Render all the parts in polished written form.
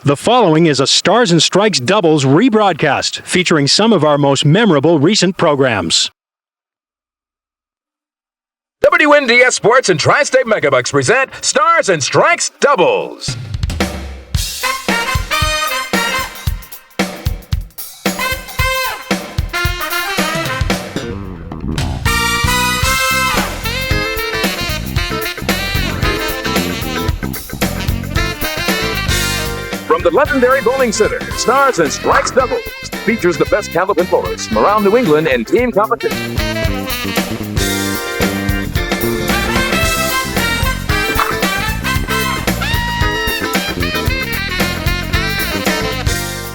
The following is a Stars and Strikes doubles rebroadcast featuring some of our most memorable recent programs. WNDS Sports and Tri-State Megabucks present Stars and Strikes doubles. From the Londonderry Bowling Center, Stars and Strikes doubles features the best Candlepin bowlers from around New England in team competition.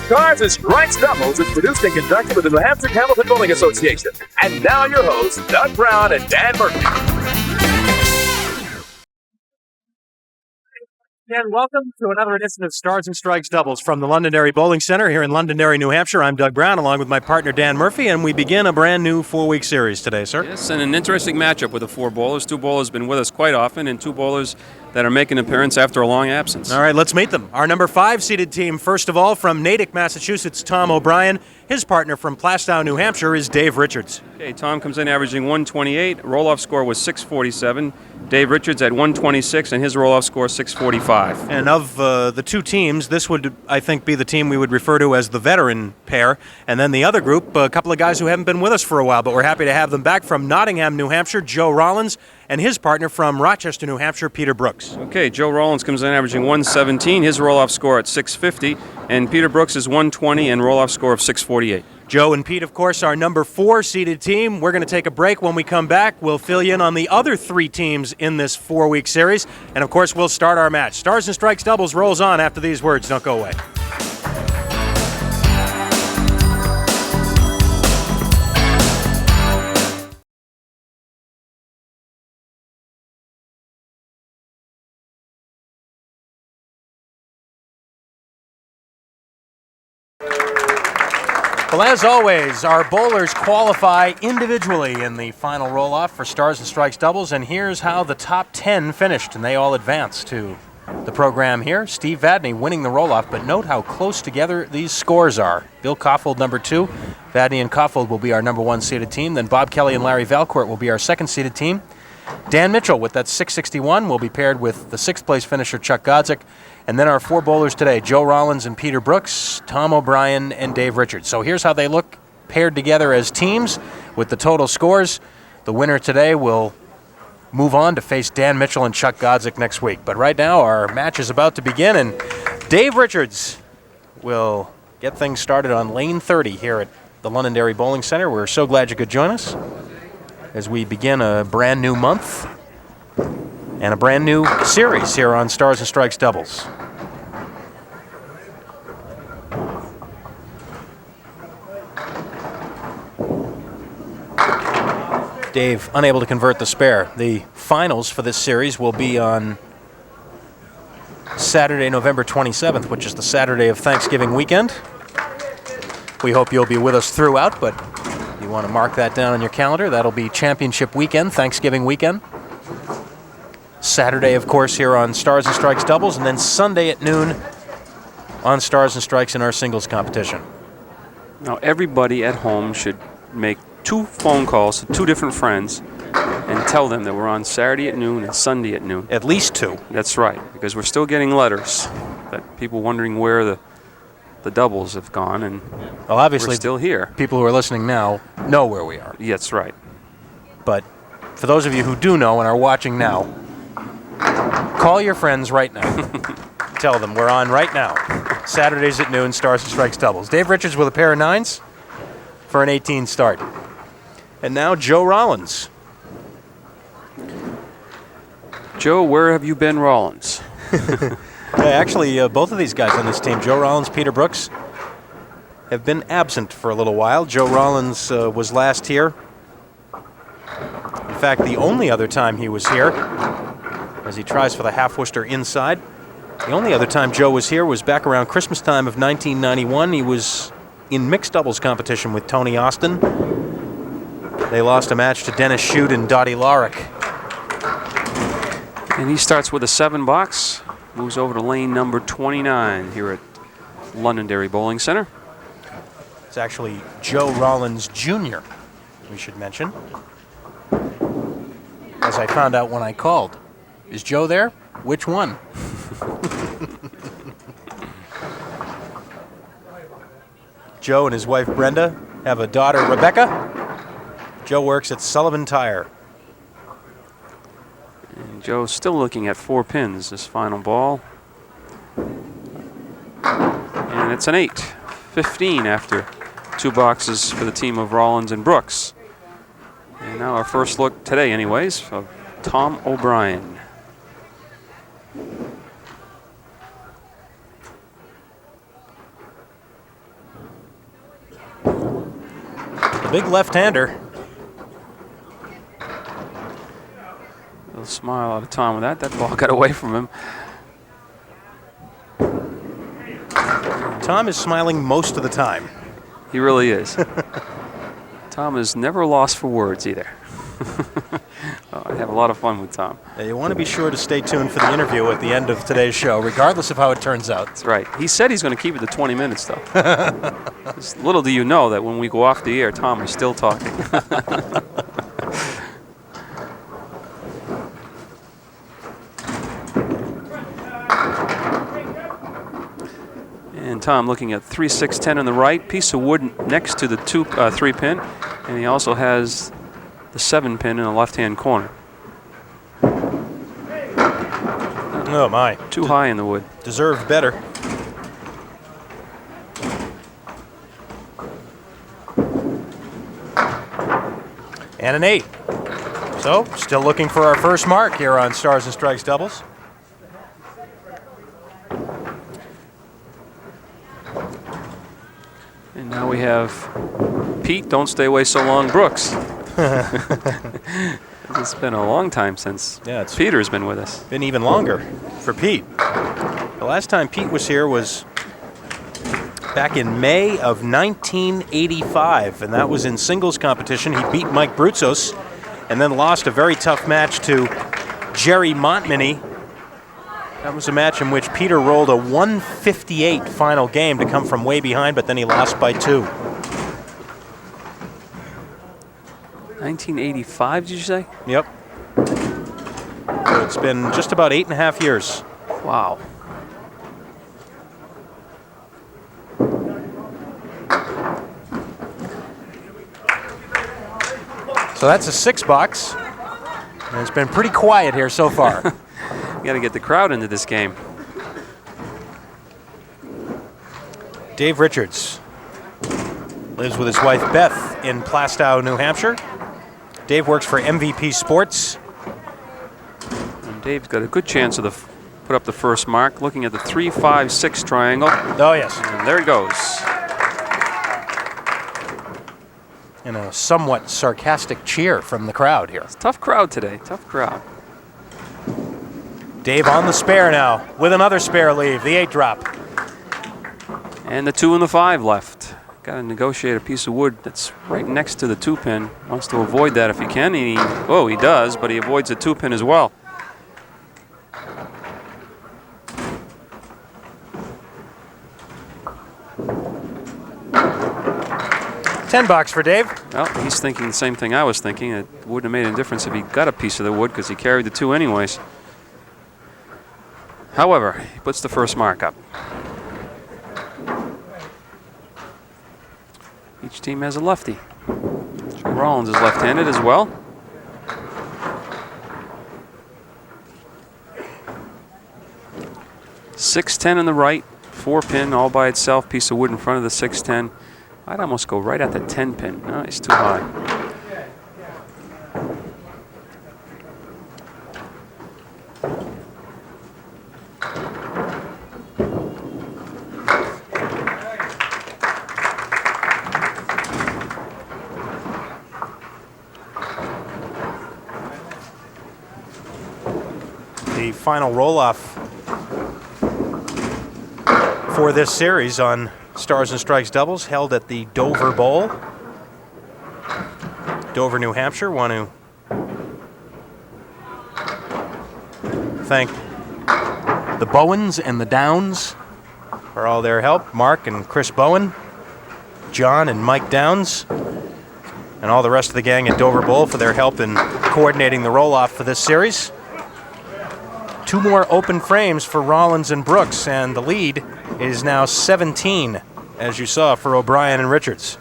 Stars and Strikes doubles is produced in conjunction with the New Hampshire Candlepin Bowling Association. And now your hosts, Doug Brown and Dan Murphy. And welcome to another edition of Stars and Strikes doubles from the Londonderry Bowling Center here in Londonderry, New Hampshire. I'm Doug Brown, along with my partner Dan Murphy, and we begin a brand new 4-week series today, sir. Yes, and an interesting matchup with the four bowlers. Two bowlers have been with us quite often, and two bowlers that are making an appearance after a long absence. All right, let's meet them. Our number 5 seeded team, first of all, from Natick, Massachusetts, Tom O'Brien. His partner from Plastow, New Hampshire, is Dave Richards. Okay, Tom comes in averaging 128. Roll-off score was 647. Dave Richards at 126, and his roll-off score 645. And of the two teams, this would, I think, be the team we would refer to as the veteran pair. And then the other group, a couple of guys who haven't been with us for a while, but we're happy to have them back from Nottingham, New Hampshire, Joe Rollins, and his partner from Rochester, New Hampshire, Peter Brooks. Okay, Joe Rollins comes in averaging 117. His roll-off score at 650. And Peter Brooks is 120 and roll-off score of 648. Joe and Pete, of course, our number 4 seeded team. We're going to take a break. When we come back, we'll fill you in on the other 3 teams in this 4-week series. And, of course, we'll start our match. Stars and Strikes doubles rolls on after these words. Don't go away. Well, as always, our bowlers qualify individually in the final roll-off for Stars and Strikes doubles, and here's how the top 10 finished, and they all advance to the program here. Steve Vadney winning the roll-off, but note how close together these scores are. Bill Caulfield, number 2. Vadney and Caulfield will be our number 1 seeded team. Then Bob Kelly and Larry Valcourt will be our 2nd seeded team. Dan Mitchell with that 661 will be paired with the 6th place finisher Chuck Godzik. And then our 4 bowlers today, Joe Rollins and Peter Brooks, Tom O'Brien and Dave Richards. So here's how they look paired together as teams with the total scores. The winner today will move on to face Dan Mitchell and Chuck Godzik next week. But right now our match is about to begin, and Dave Richards will get things started on lane 30 here at the Londonderry Bowling Center. We're so glad you could join us as we begin a brand new month and a brand new series here on Stars and Strikes doubles. Dave, unable to convert the spare. The finals for this series will be on Saturday, November 27th, which is the Saturday of Thanksgiving weekend. We hope you'll be with us throughout, but if you want to mark that down on your calendar, that'll be championship weekend, Thanksgiving weekend. Saturday, of course, here on Stars and Strikes doubles, and then Sunday at noon on Stars and Strikes in our singles competition. Now, everybody at home should make 2 phone calls to 2 different friends and tell them that we're on Saturday at noon and Sunday at noon. At least 2. That's right, because we're still getting letters that people wondering where the doubles have gone, and well, obviously, we're still here. People who are listening now know where we are. Yeah, that's right. But for those of you who do know and are watching now, call your friends right now. Tell them we're on right now. Saturdays at noon, Stars and Strikes doubles. Dave Richards with a pair of 9s for an 18 start. And now Joe Rollins. Joe, where have you been, Rollins? Actually, both of these guys on this team, Joe Rollins, Peter Brooks, have been absent for a little while. Joe Rollins was last here. In fact, the only other time he was here, as he tries for the half Worcester inside, the only other time Joe was here was back around Christmas time of 1991. He was in mixed doubles competition with Tony Austin. They lost a match to Dennis Shute and Dottie Lorick. And he starts with a 7 box, moves over to lane number 29 here at Londonderry Bowling Center. It's actually Joe Rollins Jr., we should mention. As I found out when I called. Is Joe there? Which one? Joe and his wife Brenda have a daughter, Rebecca. Joe works at Sullivan Tire. And Joe's still looking at 4 pins, this final ball. And it's an 8-15 after 2 boxes for the team of Rollins and Brooks. And now our first look today, anyways, of Tom O'Brien. The big left-hander. Little smile out of Tom with that. That ball got away from him. Tom is smiling most of the time. He really is. Tom is never lost for words either. I have a lot of fun with Tom. Yeah, you want to be sure to stay tuned for the interview at the end of today's show, regardless of how it turns out. That's right. He said he's going to keep it to 20 minutes, though. Little do you know that when we go off the air, Tom is still talking. And Tom looking at 3, 6, 10 on the right, piece of wood next to the 3 pin, and he also has the 7 pin in the left-hand corner. Oh my! Too high in the wood. Deserved better. And an 8. So, still looking for our first mark here on Stars and Strikes doubles. And now we have Pete, don't stay away so long, Brooks. It's been a long time since Peter's been with us. Been even longer for Pete. The last time Pete was here was back in May of 1985, and that was in singles competition. He beat Mike Brutzos and then lost a very tough match to Jerry Montminy. That was a match in which Peter rolled a 158 final game to come from way behind, but then he lost by 2. 1985, did you say? Yep. So it's been just about 8.5 years. Wow. So that's a 6 box. And it's been pretty quiet here so far. You got to get the crowd into this game. Dave Richards lives with his wife Beth in Plastow, New Hampshire. Dave works for MVP Sports. And Dave's got a good chance of put up the first mark, looking at the 3, 5, 6 triangle. Oh, yes. And there it goes. And a somewhat sarcastic cheer from the crowd here. It's a tough crowd today, tough crowd. Dave on the spare now with another spare leave, the 8 drop. And the 2 and the 5 left. Got to negotiate a piece of wood that's right next to the 2 pin. Wants to avoid that if he can. He does, but he avoids the 2 pin as well. $10 for Dave. Well, he's thinking the same thing I was thinking. It wouldn't have made a difference if he got a piece of the wood because he carried the 2 anyways. However, he puts the first mark up. Each team has a lefty. Joe Rollins is left-handed as well. .610 on the right, 4 pin all by itself, piece of wood in front of the 610. I'd almost go right at the 10 pin. No, it's too high. The final roll-off for this series on Stars and Strikes doubles held at the Dover Bowl. Dover, New Hampshire. Want to thank the Bowens and the Downs for all their help. Mark and Chris Bowen, John and Mike Downs, and all the rest of the gang at Dover Bowl for their help in coordinating the roll-off for this series. 2 more open frames for Rollins and Brooks, and the lead is now 17, as you saw, for O'Brien and Richards.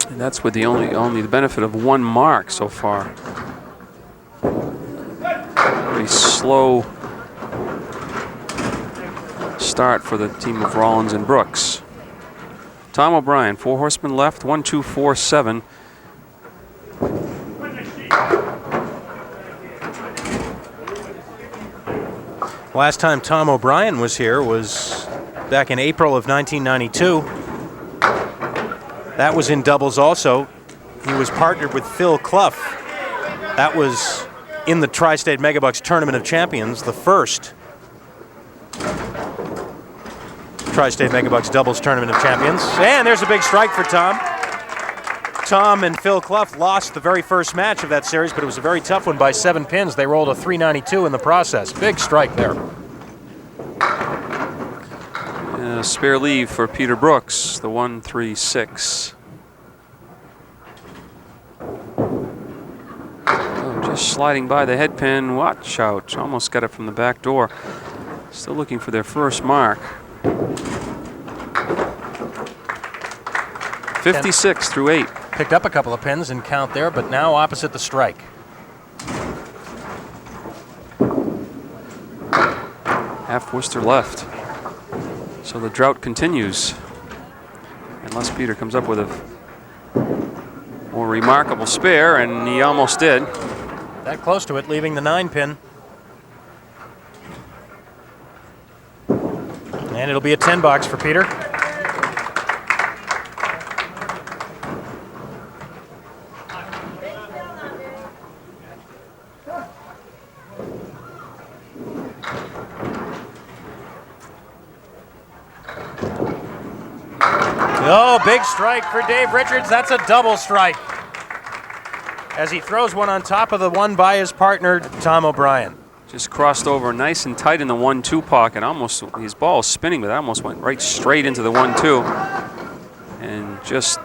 And that's with the only the benefit of 1 mark so far. Pretty slow start for the team of Rollins and Brooks. Tom O'Brien, 4 horsemen left, 1, 2, 4, 7. Last time Tom O'Brien was here was back in April of 1992. That was in doubles also. He was partnered with Phil Clough. That was in the Tri-State Megabucks Tournament of Champions, the first Tri-State Megabucks Doubles Tournament of Champions. And there's a big strike for Tom. Tom and Phil Clough lost the very first match of that series, but it was a very tough one by 7 pins. They rolled a 392 in the process. Big strike there. And a spare leave for Peter Brooks, the 1-3-6. Oh, just sliding by the head pin. Watch out. Almost got it from the back door. Still looking for their first mark. 56 through 8. Picked up a couple of pins and count there, but now opposite the strike. Half Worcester left. So the drought continues. Unless Peter comes up with a more remarkable spare, and he almost did. That close to it, leaving the 9 pin. And it'll be a 10 box for Peter. Oh, big strike for Dave Richards. That's a double strike, as he throws one on top of the one by his partner, Tom O'Brien. Just crossed over nice and tight in the 1-2 pocket. Almost, his ball is spinning, but that almost went right straight into the 1-2. And just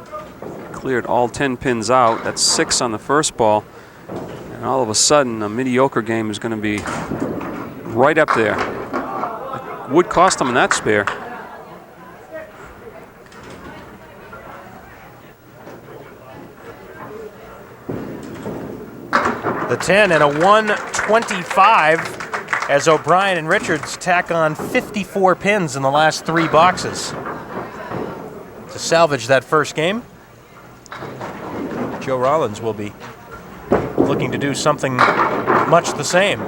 cleared all 10 pins out. That's 6 on the first ball. And all of a sudden, a mediocre game is going to be right up there. It would cost him in that spare. The 10 and a 125 as O'Brien and Richards tack on 54 pins in the last 3 boxes to salvage that first game. Joe Rollins will be looking to do something much the same.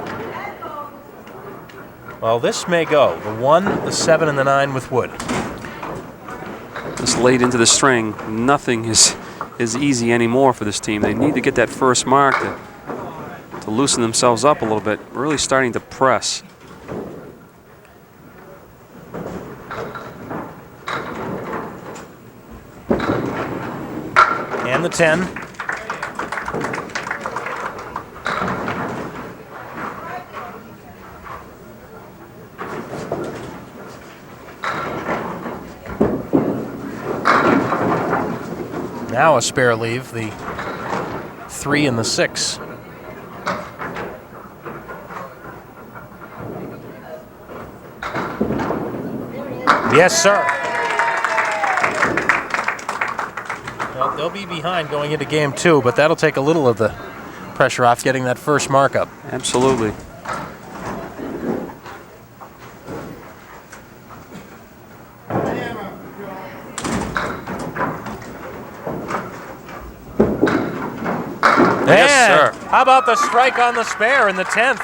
Well, this may go. The 1, the 7, and the 9 with wood. This late into the string, nothing is easy anymore for this team. They need to get that first mark to loosen themselves up a little bit, really starting to press. And the 10. Now a spare leave, the 3 and the 6. Yes, sir. Well, they'll be behind going into game 2, but that'll take a little of the pressure off getting that first markup. Absolutely. Yes, sir. How about the strike on the spare in the 10th?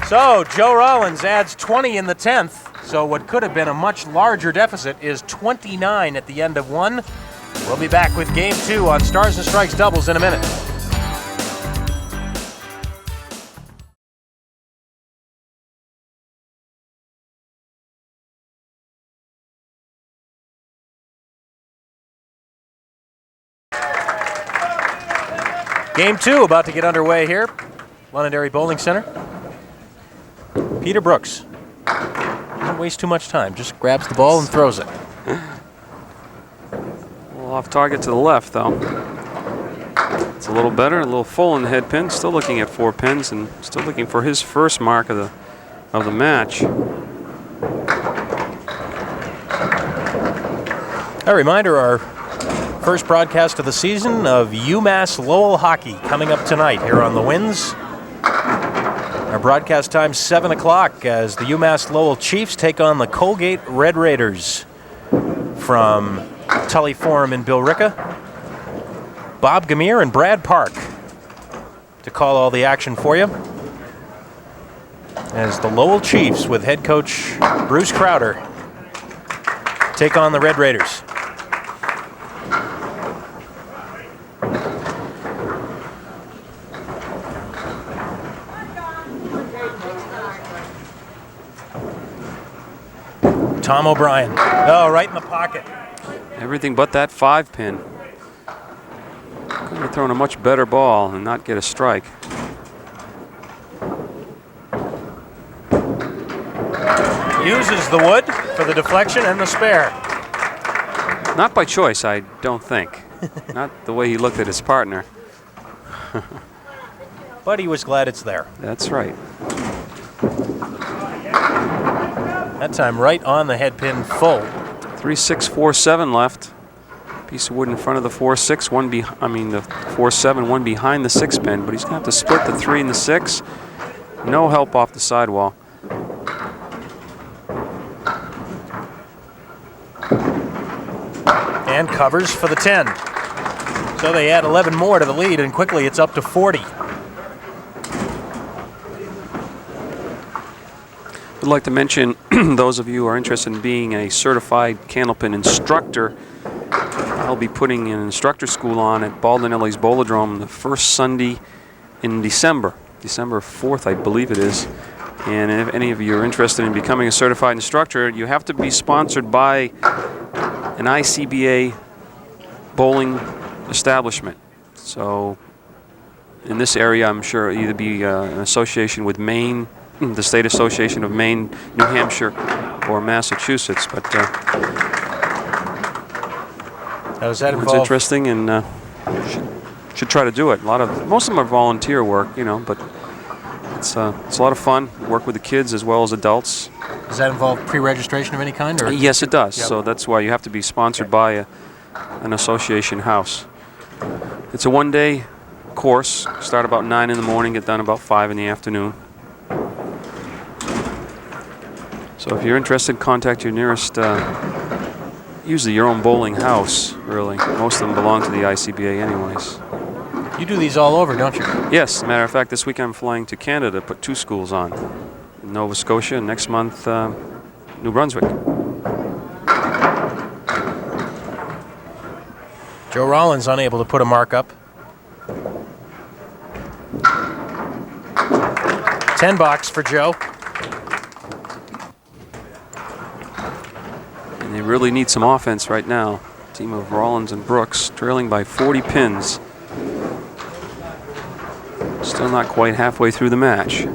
So Joe Rollins adds 20 in the 10th. So what could have been a much larger deficit is 29 at the end of 1. We'll be back with game 2 on Stars and Strikes Doubles in a minute. Game 2 about to get underway here. Londonderry Bowling Center. Peter Brooks. waste too much time. Just grabs the ball and throws it. Well, off target to the left, though. It's a little better, a little full in the head pin. Still looking at 4 pins and still looking for his first mark of the match. A reminder, our first broadcast of the season of UMass Lowell hockey coming up tonight here on the Winds. Our broadcast time 7 o'clock as the UMass Lowell Chiefs take on the Colgate Red Raiders from Tully Forum in Billerica. Bob Gamir and Brad Park to call all the action for you as the Lowell Chiefs with head coach Bruce Crowder take on the Red Raiders. Tom O'Brien. Oh, right in the pocket. Everything but that 5 pin. Could have thrown a much better ball and not get a strike. Uses the wood for the deflection and the spare. Not by choice, I don't think. Not the way he looked at his partner. But he was glad it's there. That's right. That time right on the head pin full. 3-6-4-7 left. Piece of wood in front of the 4-6, the 4-7, one behind the 6 pin, but he's gonna have to split the 3 and the 6. No help off the sidewall. And covers for the 10. So they add 11 more to the lead, and quickly it's up to 40. I'd like to mention, those of you who are interested in being a certified Candlepin instructor, I'll be putting an instructor school on at Baldwin-Ellie's Bowlerdrome the first Sunday in December. December 4th, I believe it is. And if any of you are interested in becoming a certified instructor, you have to be sponsored by an ICBA bowling establishment. So in this area, I'm sure it'll either be an association with Maine, the State Association of Maine, New Hampshire, or Massachusetts. But Does that it's involve? interesting, and should try to do it. Most of them are volunteer work, but it's a lot of fun. Work with the kids as well as adults. Does that involve pre-registration of any kind? Or? Yes, it does. Yep. So that's why you have to be sponsored by an association house. It's a one-day course. Start about 9 in the morning, get done about 5 in the afternoon. So if you're interested, contact your nearest, usually your own bowling house, really. Most of them belong to the ICBA anyways. You do these all over, don't you? Yes, as a matter of fact, this week I'm flying to Canada to put 2 schools on. In Nova Scotia, and next month, New Brunswick. Joe Rollins unable to put a mark up. 10 box for Joe. And they really need some offense right now. Team of Rollins and Brooks trailing by 40 pins. Still not quite halfway through the match.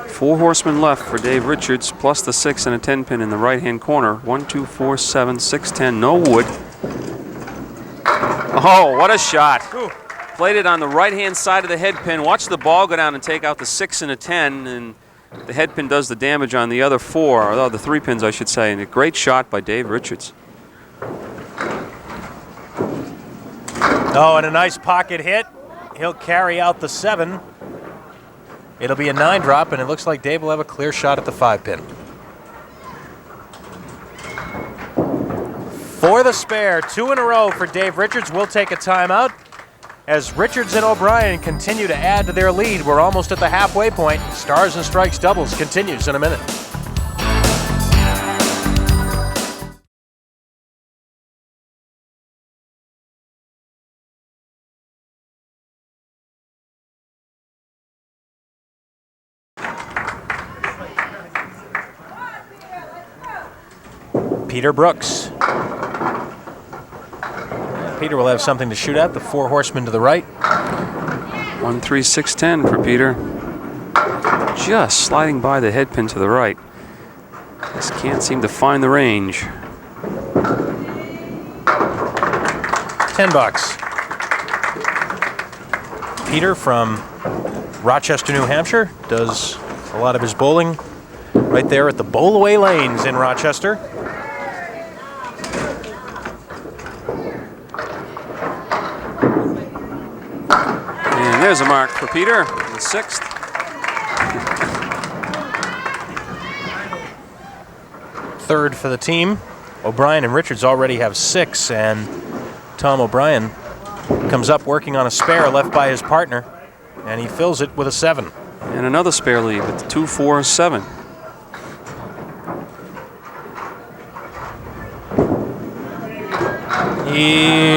4 horsemen left for Dave Richards, plus the 6 and a 10 pin in the right-hand corner. 1, 2, 4, 7, 6, 10. No wood. Oh, what a shot! Ooh. Played it on the right-hand side of the head pin. Watch the ball go down and take out the 6 and a 10, and the head pin does the damage on the other 4, or the 3 pins, I should say. And a great shot by Dave Richards. Oh, and a nice pocket hit. He'll carry out the 7. It'll be a 9 drop, and it looks like Dave will have a clear shot at the 5 pin. For the spare, 2 in a row for Dave Richards. We'll take a timeout as Richards and O'Brien continue to add to their lead. We're almost at the halfway point. Stars and Strikes doubles continues in a minute. Peter Brooks. Peter will have something to shoot at. The 4 horsemen to the right. 1, 3, 6, 10 for Peter. just sliding by the head pin to the right. Just can't seem to find the range. $10. Peter from Rochester, New Hampshire, does a lot of his bowling right there at the Bowlaway Lanes in Rochester. And there's a mark for Peter, the 6th. Third for the team. O'Brien and Richards already have 6, and Tom O'Brien comes up working on a spare left by his partner, and he fills it with a 7. And another spare lead with 2, 4, 7.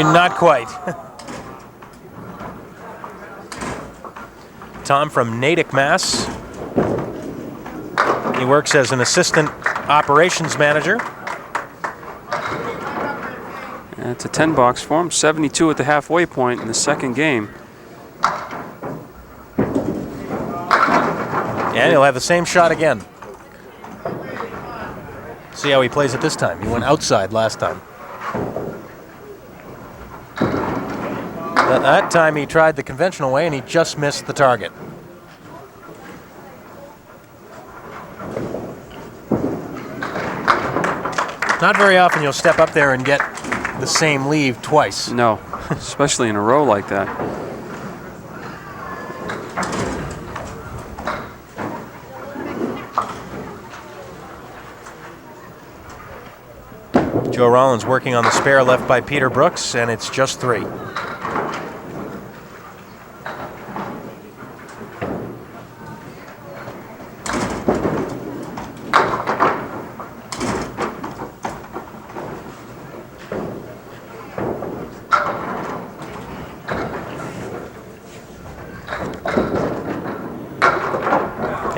Not quite. Tom from Natick, Mass. He works as an assistant operations manager. And it's a 10 box for him. 72 at the halfway point in the second game. And he'll have the same shot again. See how he plays it this time. He went outside last time. That time he tried the conventional way and he just missed the target. Not very often you'll step up there and get the same leave twice. No, especially in a row like that. Joe Rollins working on the spare left by Peter Brooks, and it's just 3.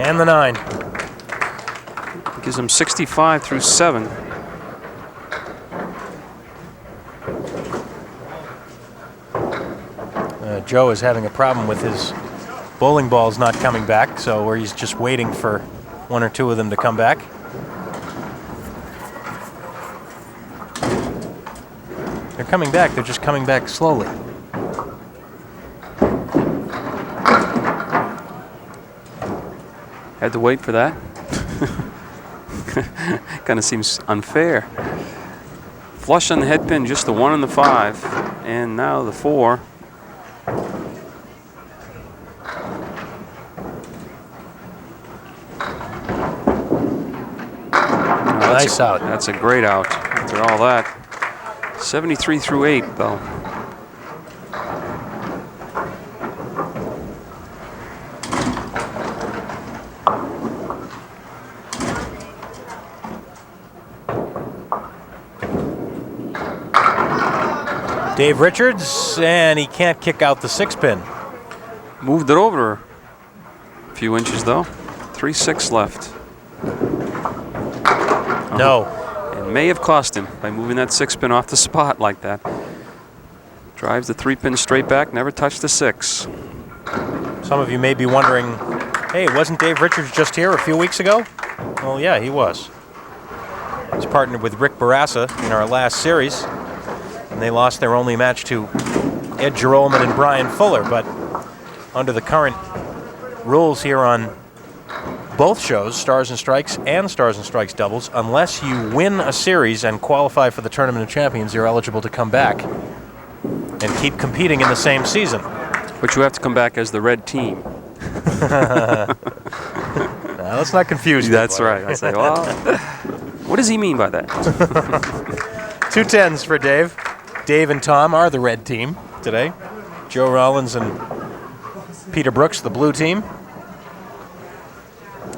And the 9. Gives him 65 through 7. Joe is having a problem with his bowling balls not coming back, so where he's just waiting for 1 or 2 of them to come back. They're coming back, they're just coming back slowly. Had to wait for that. Kind of seems unfair. Flush on the head pin, just the 1 and the 5. And now the 4. Nice out. That's a great out after all that. 73 through 8, though. Dave Richards, and he can't kick out the 6-pin. Moved it over a few inches, though. 3-6 left. No. It may have cost him by moving that 6-pin off the spot like that. Drives the 3-pin straight back, never touched the 6. Some of you may be wondering, hey, wasn't Dave Richards just here a few weeks ago? Well, yeah, he was. He's partnered with Rick Barassa in our last series, and they lost their only match to Ed Gerolman and Brian Fuller, but under the current rules here on both shows, Stars and Strikes and Stars and Strikes doubles, unless you win a series and qualify for the Tournament of Champions, you're eligible to come back and keep competing in the same season. But you have to come back as the red team. Now, let's not confuse you. That's right. I say, well, what does he mean by that? 2 10s for Dave. Dave and Tom are the red team today. Joe Rollins and Peter Brooks, the blue team.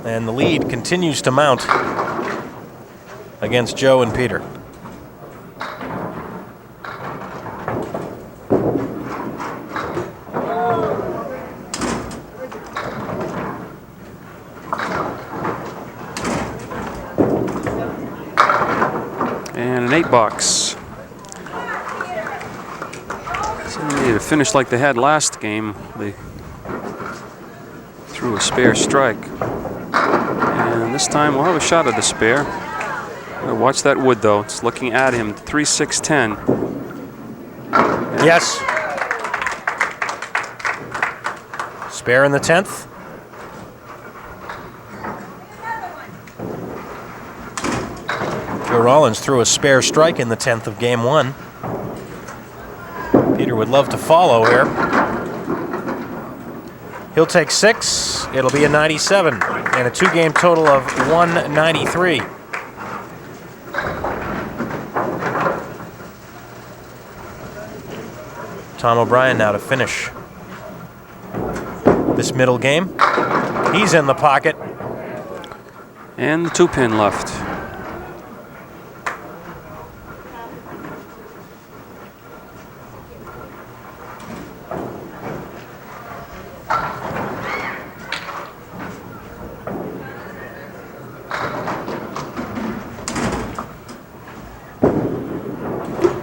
And the lead continues to mount against Joe and Peter. And an 8 box. So they need to finish like they had last game. The Threw a spare strike. And this time we'll have a shot at the spare. Watch that wood, though. It's looking at him. 3-6-10. Yes. Spare in the 10th. Joe Rollins threw a spare strike in the 10th of game 1. Peter would love to follow here. He'll take 6. It'll be a 97 and a 2-game total of 193. Tom O'Brien now to finish this middle game. He's in the pocket. And the 2-pin left.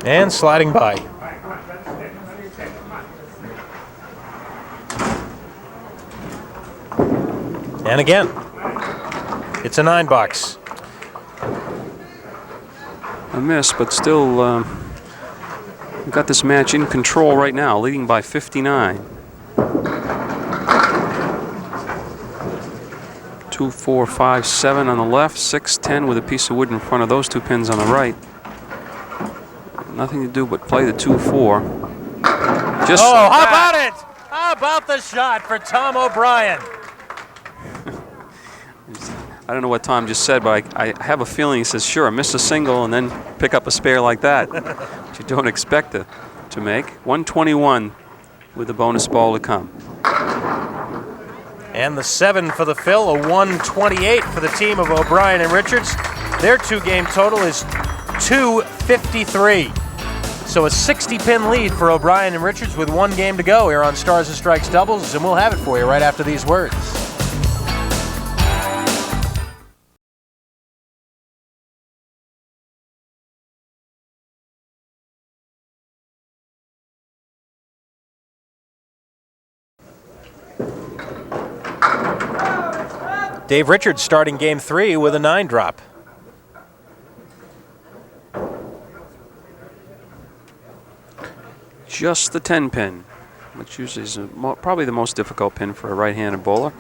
And sliding by. And again, it's a 9 box. A miss, but still we've got this match in control right now, leading by 59. 2, 4, 5, 7 on the left, 6, 10 with a piece of wood in front of those 2 pins on the right. Nothing to do but play the 2-4. Just how about it? How about the shot for Tom O'Brien? I don't know what Tom just said, but I have a feeling he says, sure, miss a single and then pick up a spare like that, which you don't expect to make. 121 with the bonus ball to come. And the 7 for the fill, a 128 for the team of O'Brien and Richards. Their 2-game total is 253. So a 60-pin lead for O'Brien and Richards with 1 game to go here on Stars and Strikes Doubles, and we'll have it for you right after these words. Dave Richards starting game 3 with a 9 drop. Just the 10-pin, which usually is probably the most difficult pin for a right-handed bowler.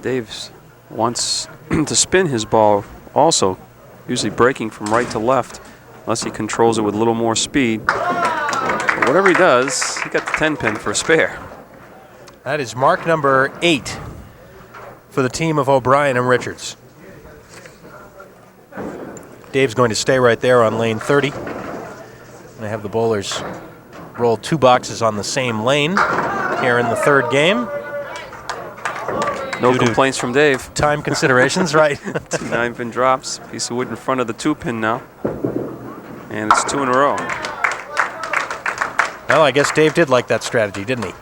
Dave wants to spin his ball also, usually breaking from right to left, unless he controls it with a little more speed. But whatever he does, he got the 10-pin for a spare. That is mark number 8 for the team of O'Brien and Richards. Dave's going to stay right there on lane 30. They have the bowlers roll 2 boxes on the same lane here in the 3rd game. No complaints from Dave. Time considerations, right? 2 9-pin drops, piece of wood in front of the 2-pin now. And it's 2 in a row. Well, I guess Dave did like that strategy, didn't he?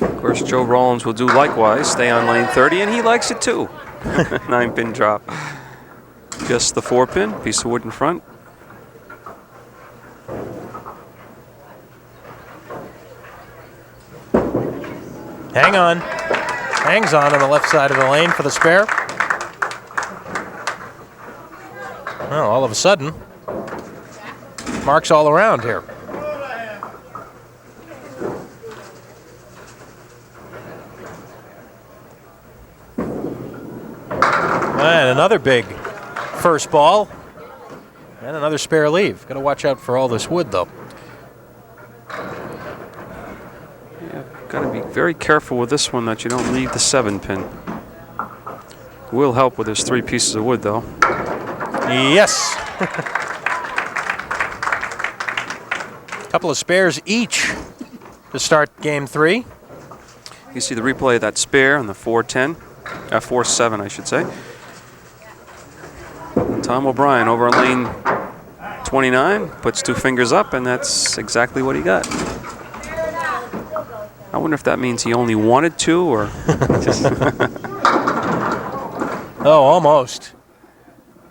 Of course, Joe Rollins will do likewise, stay on lane 30, and he likes it too. 9-pin drop. Just the 4-pin, piece of wood in front. Hang on. Hangs on the left side of the lane for the spare. Well, all of a sudden, marks all around here. And another big first ball. And another spare leave. Got to watch out for all this wood, though. Yeah, got to be very careful with this one that you don't leave the 7-pin. Will help with his 3 pieces of wood, though. Yes. Couple of spares each to start game 3. You see the replay of that spare on the 4-10, 4-7, I should say. Tom O'Brien over on lane 29 puts 2 fingers up, and that's exactly what he got. I wonder if that means he only wanted 2 or just. Oh, almost.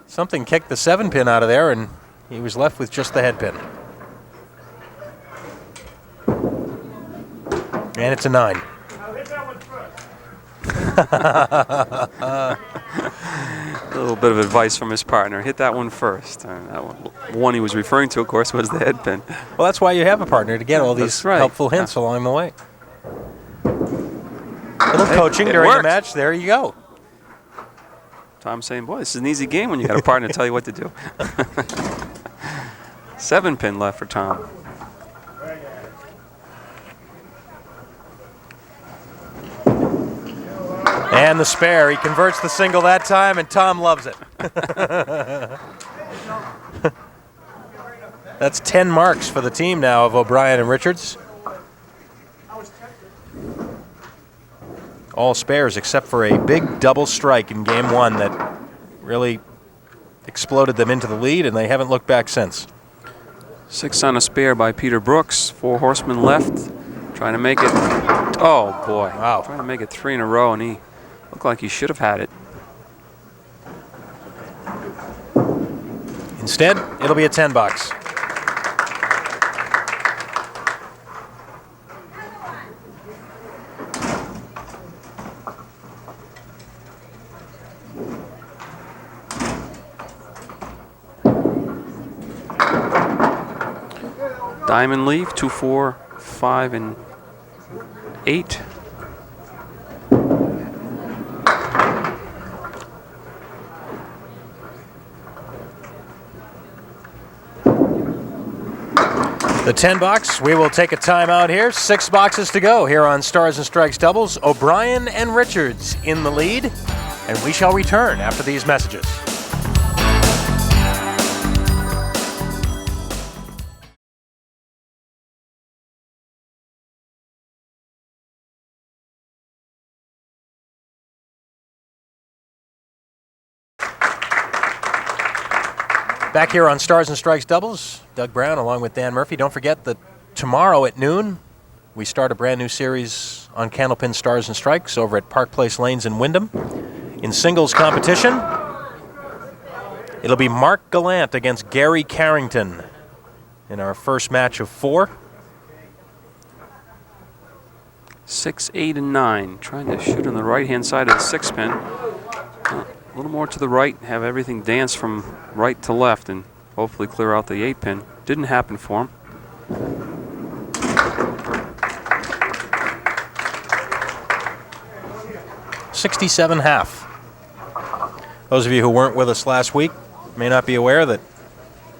Something kicked the 7-pin out of there, and he was left with just the head pin. And it's a 9. I'll hit that one first. A little bit of advice from his partner. Hit that one first. That one he was referring to, of course, was the head pin. Well, that's why you have a partner, to get all these That's right. helpful hints along the way. Little coaching it during the worked. match. There you go. Tom's saying, boy, this is an easy game when you got a partner to tell you what to do. 7-pin left for Tom. And the spare. He converts the single that time, and Tom loves it. That's 10 marks for the team now of O'Brien and Richards. All spares except for a big double strike in game 1 that really exploded them into the lead, and they haven't looked back since. 6 on a spare by Peter Brooks. 4 horsemen left. Trying to make it. Oh, boy. Wow. Trying to make it 3 in a row, and he looked like he should have had it. Instead, it'll be a 10 box. Diamond leave, 2, 4, 5, and 8. The 10 box, we will take a timeout here. 6 boxes to go here on Stars and Strikes Doubles. O'Brien and Richards in the lead, and we shall return after these messages. Back here on Stars and Strikes Doubles, Doug Brown along with Dan Murphy. Don't forget that tomorrow at noon, we start a brand new series on Candlepin Stars and Strikes over at Park Place Lanes in Wyndham. In singles competition, it'll be Mark Gallant against Gary Carrington in our first match of 4. 6, 8, and 9. Trying to shoot on the right-hand side of the 6-pin. A little more to the right, have everything dance from right to left, and hopefully clear out the 8-pin. Didn't happen for him. .67.5. Those of you who weren't with us last week may not be aware that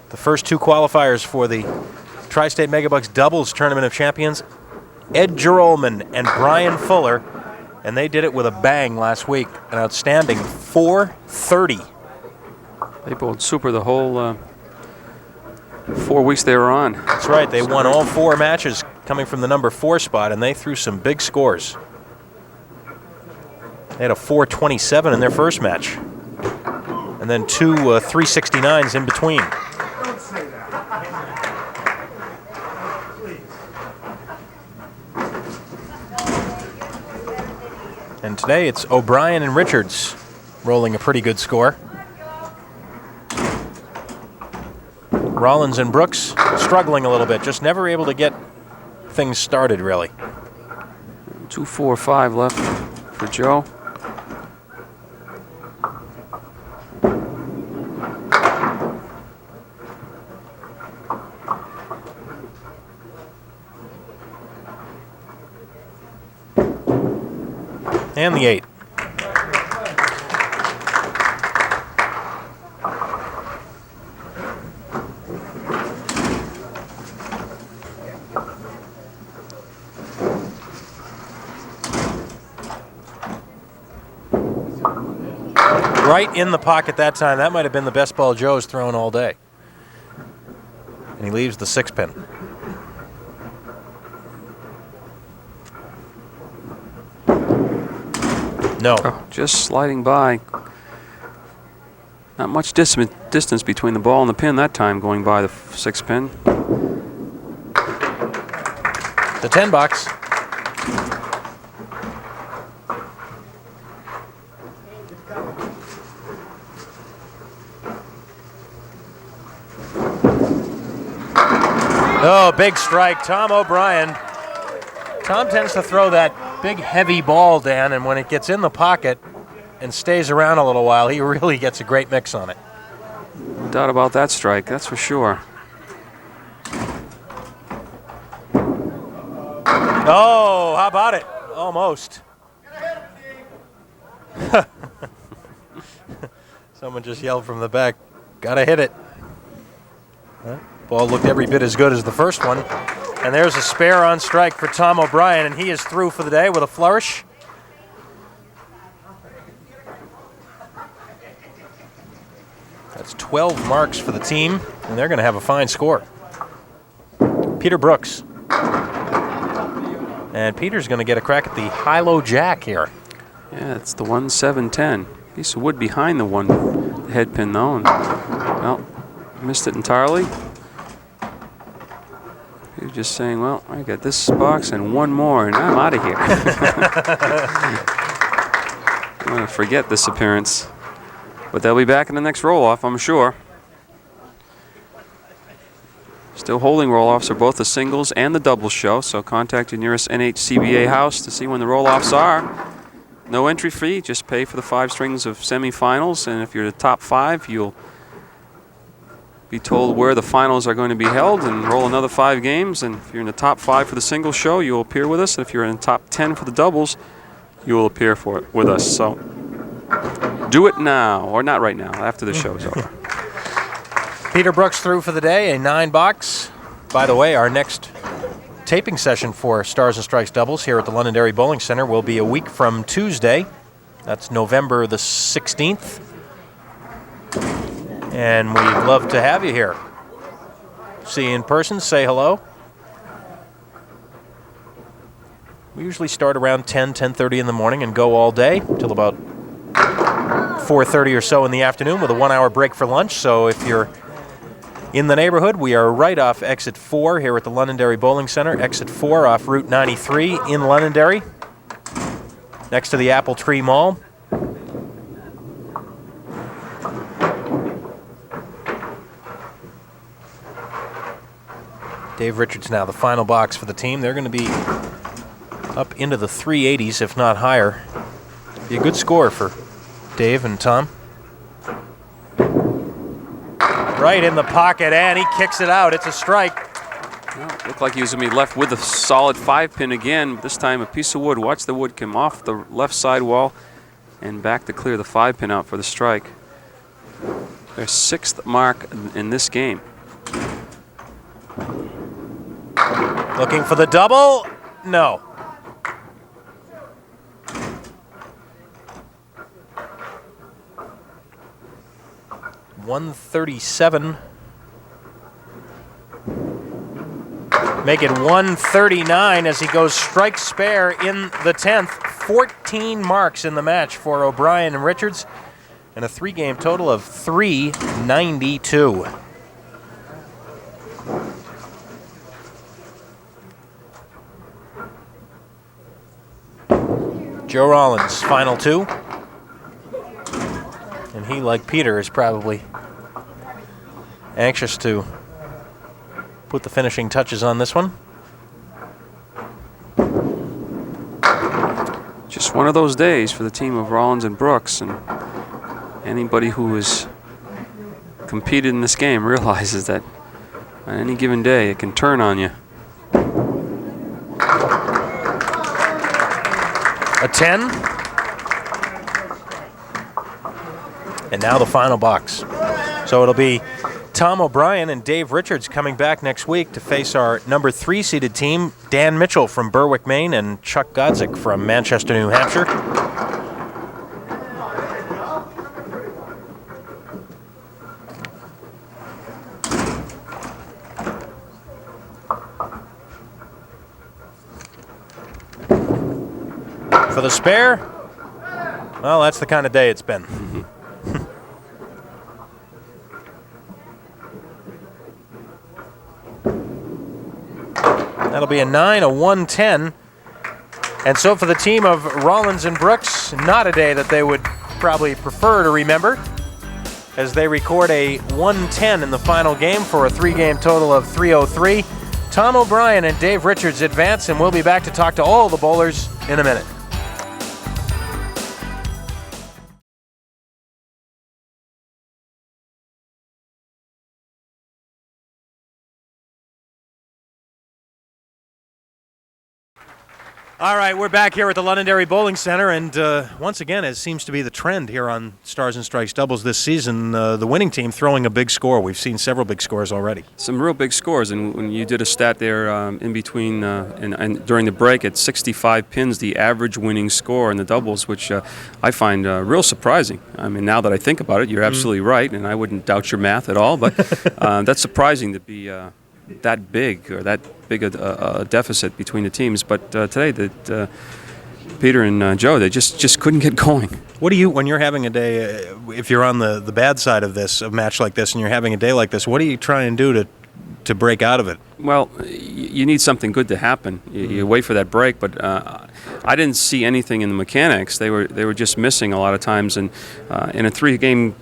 the first 2 qualifiers for the Tri-State Megabucks Doubles Tournament of Champions, Ed Gerolman and Brian Fuller, and they did it with a bang last week. An outstanding 430. They bowled super the whole 4 weeks they were on. That's right. They won all 4 matches coming from the number 4 spot, and they threw some big scores. They had a 427 in their first match, and then 2 369s in between. Don't say that. Please. And today it's O'Brien and Richards rolling a pretty good score. Rollins and Brooks struggling a little bit, just never able to get things started, really. 2, 4, 5 left for Joe. And the 8. Right in the pocket that time. That might have been the best ball Joe's thrown all day. And he leaves the 6-pin. No. Oh, just sliding by. Not much distance between the ball and the pin that time, going by the 6-pin. The 10 box. Oh, big strike. Tom O'Brien. Tom tends to throw that big, heavy ball, Dan, and when it gets in the pocket and stays around a little while, he really gets a great mix on it. No doubt about that strike, that's for sure. Oh, how about it? Almost. Someone just yelled from the back, gotta hit it. Ball looked every bit as good as the first one. And there's a spare on strike for Tom O'Brien, and he is through for the day with a flourish. That's 12 marks for the team, and they're going to have a fine score. Peter Brooks. And Peter's going to get a crack at the high-low jack here. Yeah, it's the 1-7-10. Piece of wood behind the head pin though. And, well, missed it entirely. You're just saying, well, I got this box and one more, and I'm out of here. I'm going to forget this appearance. But they'll be back in the next roll-off, I'm sure. Still holding roll-offs for both the singles and the doubles show, so contact your nearest NHCBA house to see when the roll-offs are. No entry fee, just pay for the 5 strings of semifinals, and if you're the top 5, you'll be told where the finals are going to be held and roll another 5 games. And if you're in the top 5 for the singles show, you'll appear with us. And if you're in the top 10 for the doubles, you will appear with us. So do it now, or not right now, after the show's over. Peter Brooks through for the day, a 9-box. By the way, our next taping session for Stars and Strikes doubles here at the Londonderry Bowling Center will be a week from Tuesday. That's November the 16th. And we'd love to have you here. See you in person, say hello. We usually start around 10:30 in the morning and go all day till about 4:30 or so in the afternoon with a 1-hour break for lunch. So if you're in the neighborhood, we are right off exit 4 here at the Londonderry Bowling Center. Exit 4 off Route 93 in Londonderry, next to the Apple Tree Mall. Dave Richards now the final box for the team. They're going to be up into the 380s, if not higher. Be a good score for Dave and Tom. Right in the pocket, and he kicks it out. It's a strike. Well, looked like he was going to be left with a solid 5-pin again. This time a piece of wood. Watch the wood come off the left side wall and back to clear the 5-pin out for the strike. Their 6th mark in this game. Looking for the double. No. $137. Make it 139 as he goes strike spare in the 10th. 14 marks in the match for O'Brien and Richards, and a 3-game total of 392. Joe Rollins, final 2. And he, like Peter, is probably anxious to put the finishing touches on this one. Just one of those days for the team of Rollins and Brooks, and anybody who has competed in this game realizes that on any given day it can turn on you. A 10. And now the final box. So it'll be Tom O'Brien and Dave Richards coming back next week to face our number 3 seeded team, Dan Mitchell from Berwick, Maine, and Chuck Godzik from Manchester, New Hampshire. For the spare, well, that's the kind of day it's been. That'll be a 9, a 110. And so for the team of Rollins and Brooks, not a day that they would probably prefer to remember. as they record a 110 in the final game for a 3-game total of 303. Tom O'Brien and Dave Richards advance, and we'll be back to talk to all the bowlers in a minute. All right, we're back here at the Londonderry Bowling Center, and once again, as seems to be the trend here on Stars and Strikes Doubles this season, the winning team throwing a big score. We've seen several big scores already. Some real big scores, and when you did a stat there in between and during the break at 65 pins, the average winning score in the doubles, which I find real surprising. I mean, now that I think about it, you're absolutely right, and I wouldn't doubt your math at all, but that's surprising to be that big or that big a deficit between the teams. But today, that Peter and Joe, they just couldn't get going. What do you, when you're having a day, if you're on the bad side of this, a match like this, and you're having a day like this, what do you try and do to break out of it? Well, You need something good to happen. You wait for that break, but I didn't see anything in the mechanics. They were just missing a lot of times, and in a 3-game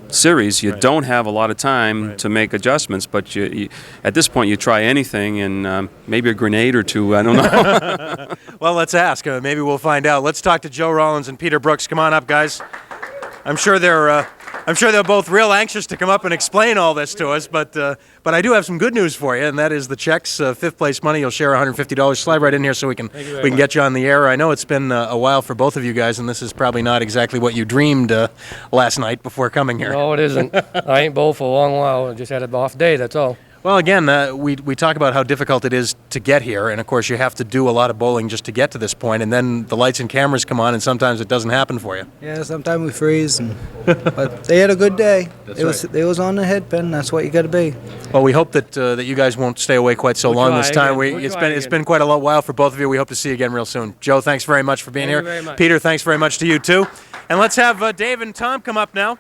series, you don't have a lot of time to make adjustments, but you at this point you try anything, and maybe a grenade or two, I don't know. Well, let's ask. Maybe we'll find out. Let's talk to Joe Rollins and Peter Brooks. Come on up, guys. I'm sure they're both real anxious to come up and explain all this to us, but I do have some good news for you, and that is the checks, 5th place money. You'll share $150. Slide right in here so we can get you on the air. I know it's been a while for both of you guys, and this is probably not exactly what you dreamed last night before coming here. No, it isn't. I ain't bowled for a long while. I just had an off day, that's all. Well, again, we talk about how difficult it is to get here, and of course you have to do a lot of bowling just to get to this point, and then the lights and cameras come on, and sometimes it doesn't happen for you. Yeah, sometimes we freeze, but they had a good day. It was on the head pin. That's what you got to be. Well, we hope that you guys won't stay away quite so long this time. It's been quite a while for both of you. We hope to see you again real soon. Joe, thanks very much for being here. Thank you very much. Peter, thanks very much to you too. And let's have Dave and Tom come up now.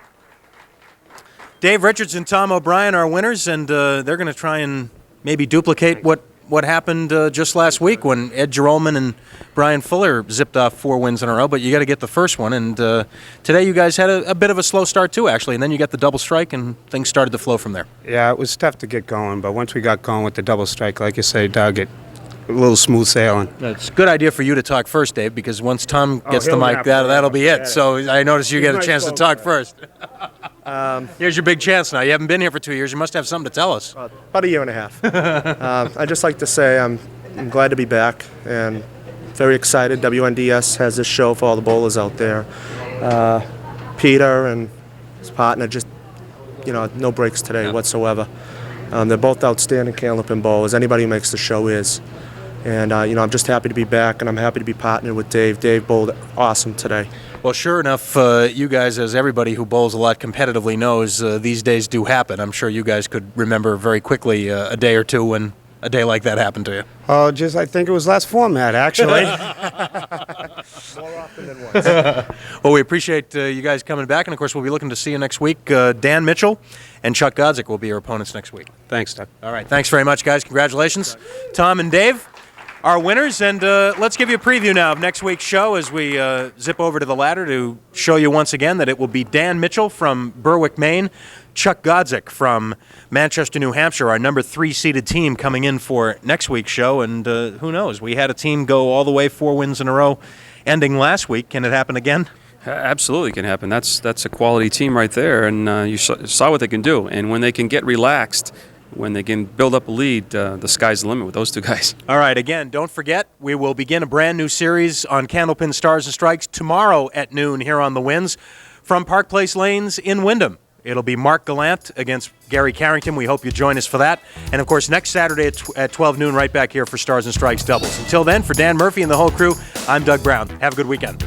Dave Richards and Tom O'Brien are winners, and they're going to try and maybe duplicate what happened just last week when Ed Jerolman and Brian Fuller zipped off 4 wins in a row, but you got to get the first one, and today you guys had a bit of a slow start too, actually, and then you got the double strike, and things started to flow from there. Yeah, it was tough to get going, but once we got going with the double strike, like you say, Doug, it a little smooth sailing. It's a good idea for you to talk first, Dave, because once Tom gets the mic, that'll be it. So I notice you get a chance to talk first. Here's your big chance now. You haven't been here for 2 years. You must have something to tell us. About a year and a half. I'd just like to say I'm glad to be back and very excited. WNDS has this show for all the bowlers out there. Peter and his partner just, no breaks today whatsoever. They're both outstanding Candlepin bowlers. Anybody who makes the show is. And, I'm just happy to be back, and I'm happy to be partnered with Dave. Dave bowled awesome today. Well, sure enough, you guys, as everybody who bowls a lot competitively knows, these days do happen. I'm sure you guys could remember very quickly a day or two when a day like that happened to you. Oh, I think it was last format, actually. More often than once. Well, we appreciate you guys coming back, and of course we'll be looking to see you next week. Dan Mitchell and Chuck Godzik will be your opponents next week. Thanks, Doug. All right, thanks very much, guys. Congratulations. Tom and Dave are winners, and let's give you a preview now of next week's show as we zip over to the ladder to show you once again that it will be Dan Mitchell from Berwick, Maine, Chuck Godzik from Manchester, New Hampshire, our number 3 seeded team coming in for next week's show, and who knows, we had a team go all the way 4 wins in a row ending last week. Can it happen again? Absolutely can happen. That's a quality team right there, and you saw what they can do. And when they can get relaxed, when they can build up a lead, the sky's the limit with those 2 guys. All right, again, don't forget, we will begin a brand new series on Candlepin Stars and Strikes tomorrow at noon here on The Winds from Park Place Lanes in Wyndham. It'll be Mark Gallant against Gary Carrington. We hope you join us for that. And, of course, next Saturday at 12 noon right back here for Stars and Strikes Doubles. Until then, for Dan Murphy and the whole crew, I'm Doug Brown. Have a good weekend.